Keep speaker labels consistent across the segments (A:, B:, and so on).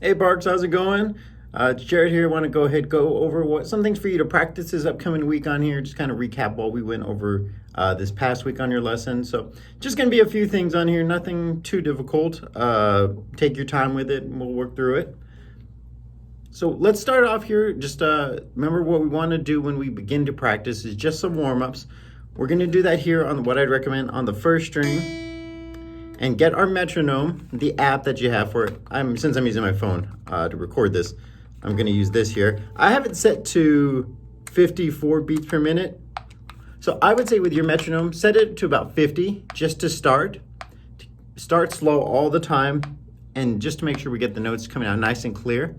A: Hey Barks, how's it going? It's Jared here. I want to go over what some things for you to practice this upcoming week on here. Just kind of recap what we went over this past week on your lesson. So just going to be a few things on here, nothing too difficult. Take your time with it and we'll work through it. So let's start off here. Just remember what we want to do when we begin to practice is just some warm-ups. We're going to do that here on what I'd recommend on the first string. And get our metronome, the app that you have for it. Since I'm using my phone to record this, I'm going to use this here. I have it set to 54 beats per minute. So I would say with your metronome, set it to about 50 just to start. Start slow all the time and just to make sure we get the notes coming out nice and clear.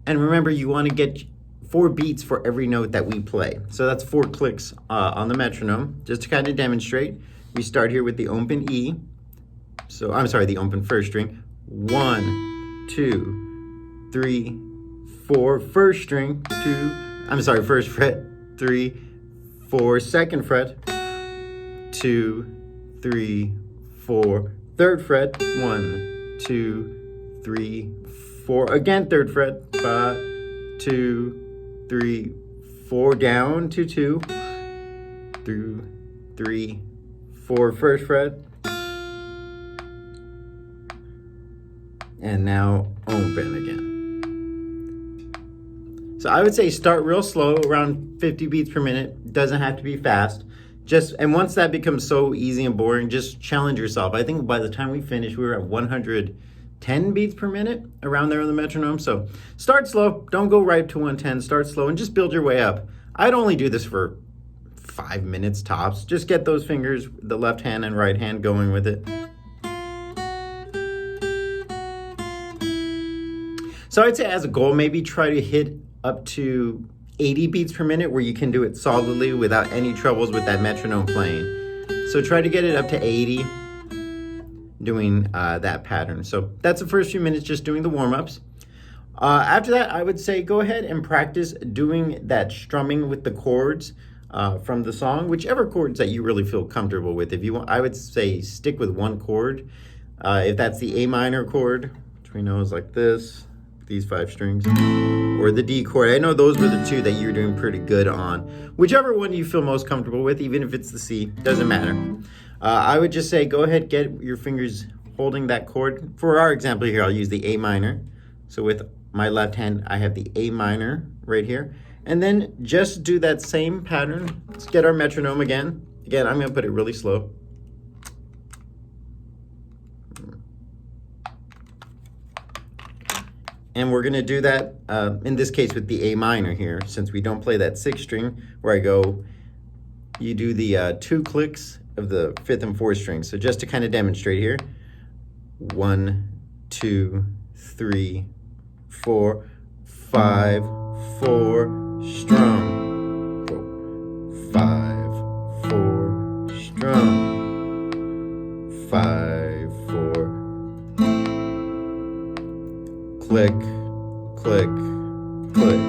A: And remember, you want to get 4 beats for every note that we play. So that's 4 clicks on the metronome. Just to kind of demonstrate, we start here with the open E. So I'm sorry, the open first string. 1, 2, 3, 4. First string. First fret. 3, 4. Second fret. 2, 3, 4. Third fret. 1, 2, 3, 4. Again, third fret. 5, 2, 3, 4. Down to 2. 3, 4. First fret. And now open again. So I would say start real slow, around 50 beats per minute. Doesn't have to be fast. And once that becomes so easy and boring, just challenge yourself. I think by the time we finished, we were at 110 beats per minute, around there on the metronome. So start slow. Don't go right to 110. Start slow and just build your way up. I'd only do this for 5 minutes tops. Just get those fingers, the left hand and right hand, going with it. So I'd say as a goal, maybe try to hit up to 80 beats per minute where you can do it solidly without any troubles with that metronome playing. So try to get it up to 80 doing that pattern. So that's the first few minutes, just doing the warm-ups. After that, I would say go ahead and practice doing that strumming with the chords from the song, whichever chords that you really feel comfortable with. If you want, I would say stick with one chord. If that's the A minor chord, which we know is like this, these 5 strings, or the D chord. I know those were the 2 that you're doing pretty good on. Whichever one you feel most comfortable with, even if it's the C, doesn't matter. I would just say go ahead, get your fingers holding that chord. For our example here, I'll use the A minor. So with my left hand, I have the A minor right here. And then just do that same pattern. Let's get our metronome again. Again, I'm gonna put it really slow. And we're gonna do that, in this case with the A minor here, since we don't play that 6th string, where you do the 2 clicks of the 5th and 4th strings. So just to kind of demonstrate here, 1, 2, 3, 4, 5, 4, strum. 5, 4, strum. 5, 4. Click, click, click.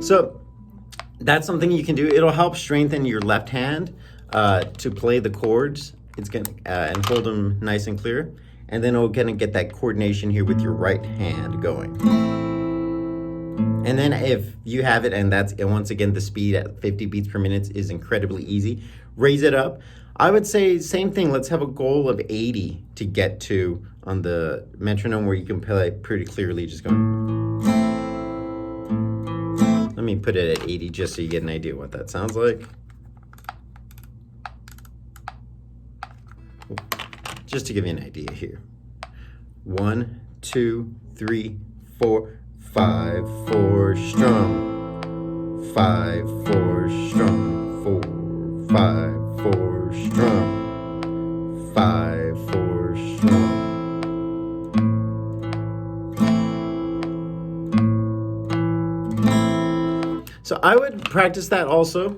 A: So that's something you can do. It'll help strengthen your left hand to play the chords. It's gonna and hold them nice and clear. And then it'll gonna get that coordination here with your right hand going. And then if you have it, and once again, the speed at 50 beats per minute is incredibly easy, raise it up. I would say same thing. Let's have a goal of 80 to get to on the metronome, where you can play pretty clearly, just going. Let me put it at 80 just so you get an idea what that sounds like. Just to give you an idea here. 1, 2, 3, 4, 5, 4, strum. 5, 4, strum. 4, 5, 4, strum. 5, 4, strum. So I would practice that also.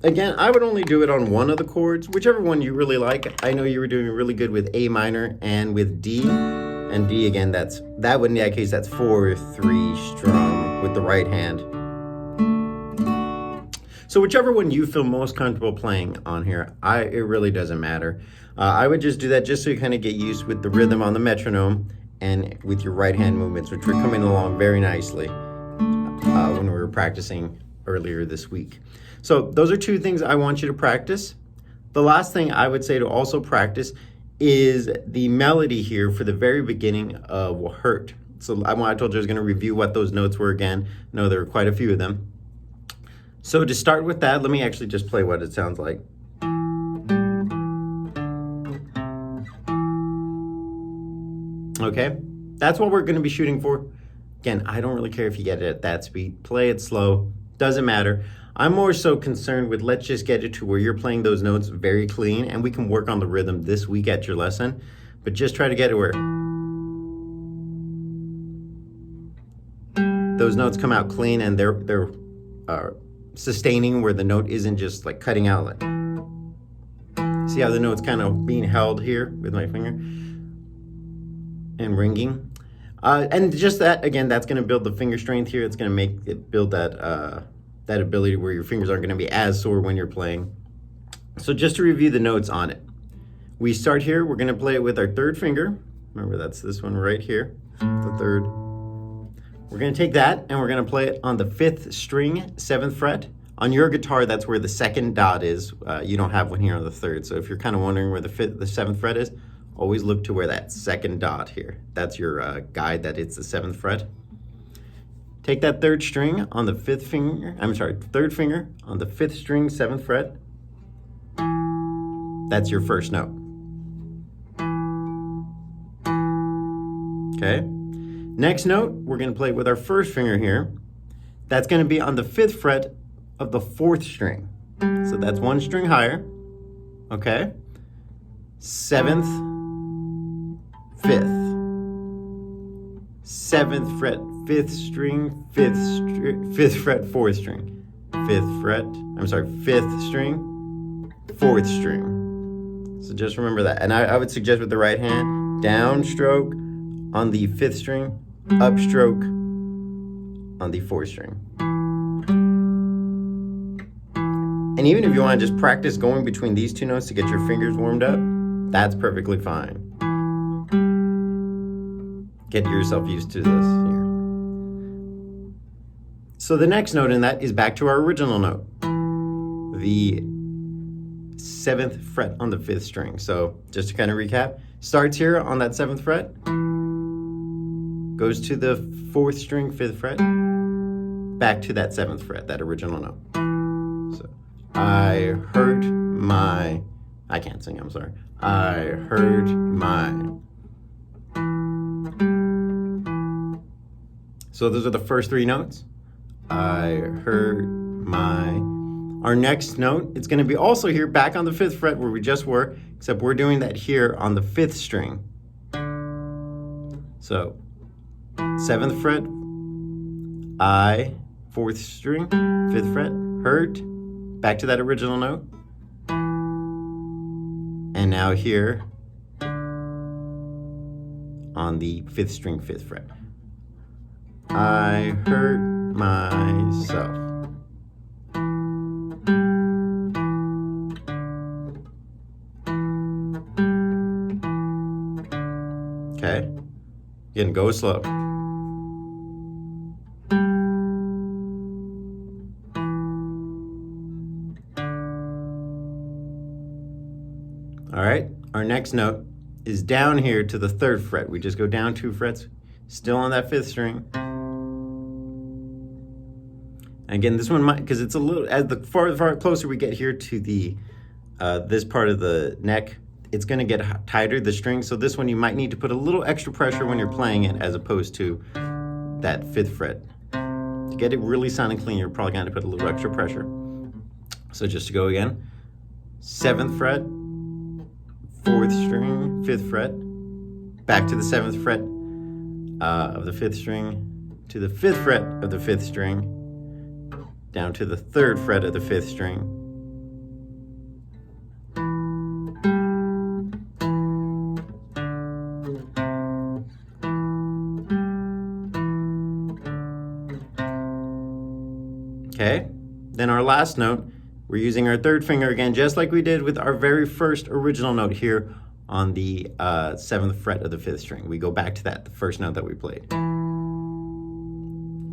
A: Again, I would only do it on one of the chords, whichever one you really like. I know you were doing really good with A minor and with D. And D again, that's 4/3 strum with the right hand. So whichever one you feel most comfortable playing on here, it really doesn't matter. I would just do that just so you kind of get used with the rhythm on the metronome and with your right hand movements, which were coming along very nicely when we were practicing earlier this week. So those are two things I want you to practice. The last thing I would say to also practice is the melody here for the very beginning of Hurt. So I told you I was going to review what those notes were again. No, there were quite a few of them. So to start with that, let me actually just play what it sounds like. Okay, that's what we're going to be shooting for. Again, I don't really care if you get it at that speed. Play it slow, doesn't matter. I'm more so concerned with let's just get it to where you're playing those notes very clean, and we can work on the rhythm this week at your lesson, but just try to get it where those notes come out clean and they're sustaining, where the note isn't just like cutting out. Like, see how the note's kind of being held here with my finger and ringing. And just that, again, that's going to build the finger strength here. It's going to make it build that that ability where your fingers aren't going to be as sore when you're playing. So just to review the notes on it. We start here, we're going to play it with our third finger. Remember, that's this one right here, the third. We're going to take that and we're going to play it on the 5th string, 7th fret. On your guitar, that's where the second dot is. You don't have one here on the 3rd. So if you're kind of wondering where the 7th fret is, always look to where that second dot here. That's your guide that it's the 7th fret. Take that 3rd string on the 3rd finger on the 5th string, 7th fret. That's your first note. Okay. Next note, we're going to play with our first finger here. That's going to be on the 5th fret of the 4th string. So that's one string higher. Okay. 7th, 5th. 7th fret, 5th string, 5th fret, 4th string. 5th string, 4th string. So just remember that. And I would suggest with the right hand, downstroke on the 5th string, upstroke on the 4th string. And even if you want to just practice going between these two notes to get your fingers warmed up, that's perfectly fine. Get yourself used to this here. So the next note in that is back to our original note, the 7th fret on the 5th string. So just to kind of recap, starts here on that 7th fret, goes to the 4th string, 5th fret, back to that 7th fret, that original note. So I hurt my, I can't sing, I'm sorry. I hurt my. So those are the first 3 notes. I hurt my. Our next note, it's going to be also here back on the 5th fret where we just were, except we're doing that here on the 5th string. So 7th fret, I, 4th string, 5th fret, hurt, back to that original note. And now here on the 5th string, 5th fret. I hurt myself. Okay. Again, go slow. All right, our next note is down here to the 3rd fret. We just go down 2 frets, still on that 5th string. Again, this one might, because it's a little, as the far closer we get here to the this part of the neck, it's going to get tighter, the string. So this one you might need to put a little extra pressure when you're playing it, as opposed to that 5th fret. To get it really sounding clean, you're probably going to put a little extra pressure. So just to go again, 7th fret, 4th string, 5th fret, back to the 7th fret of the 5th string, to the 5th fret of the 5th string, down to the 3rd fret of the 5th string. Okay, then our last note, we're using our 3rd finger again, just like we did with our very first original note here on the 7th fret of the 5th string. We go back to that, the first note that we played.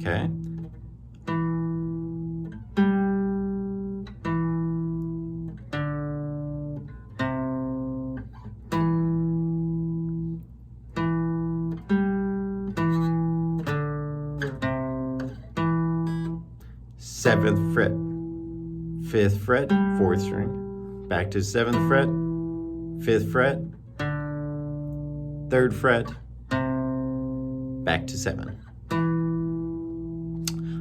A: Okay. Seventh fret, 5th fret, 4th string. Back to 7th fret, 5th fret, 3rd fret, back to 7.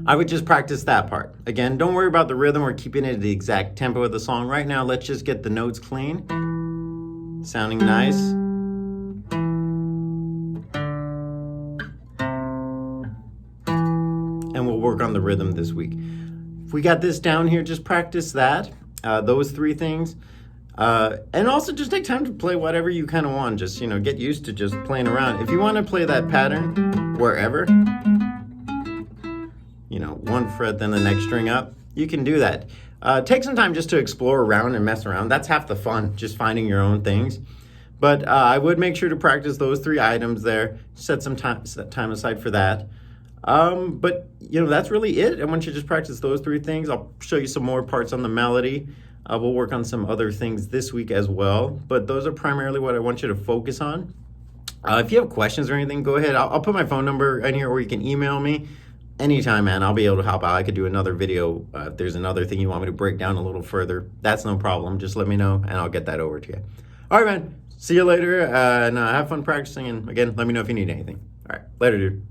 A: I would just practice that part. Again, don't worry about the rhythm or keeping it at the exact tempo of the song. Right now, let's just get the notes clean, sounding nice. And we'll work on the rhythm this week. If we got this down here, just practice that, those 3 things. And also just take time to play whatever you kind of want. Just, get used to just playing around. If you want to play that pattern wherever, 1 fret, then the next string up, you can do that. Take some time just to explore around and mess around. That's half the fun, just finding your own things. But I would make sure to practice those 3 items there. Set time aside for that. But that's really it. And once you just practice those 3 things, I'll show you some more parts on the melody. We'll work on some other things this week as well, but those are primarily what I want you to focus on. If you have questions or anything, go ahead. I'll put my phone number in here, or you can email me anytime, man. I'll be able to help out. I could do another video. If there's another thing you want me to break down a little further, that's no problem. Just let me know and I'll get that over to you. All right, man. See you later, and have fun practicing. And again, let me know if you need anything. All right, later, dude.